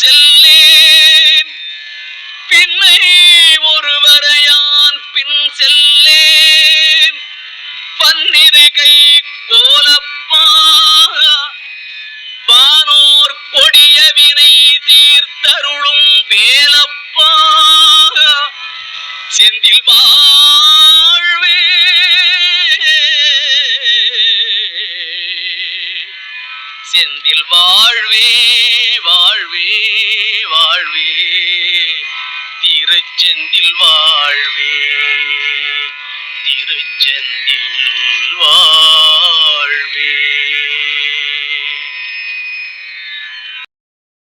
செல்லேன் பின்னை ஒருவரையான் பின் செல்லேன் பன்னிரு கை கோலப்பா வானோர் கொடிய வினை தீர்த்தருளும் வேலப்பா செந்தில் வாழ்வே செந்தில் வாழ்வே வாழ்வே வாழ்வே திருச்செந்தில் வாழ்வே திருச்செந்தில் வாழ்வே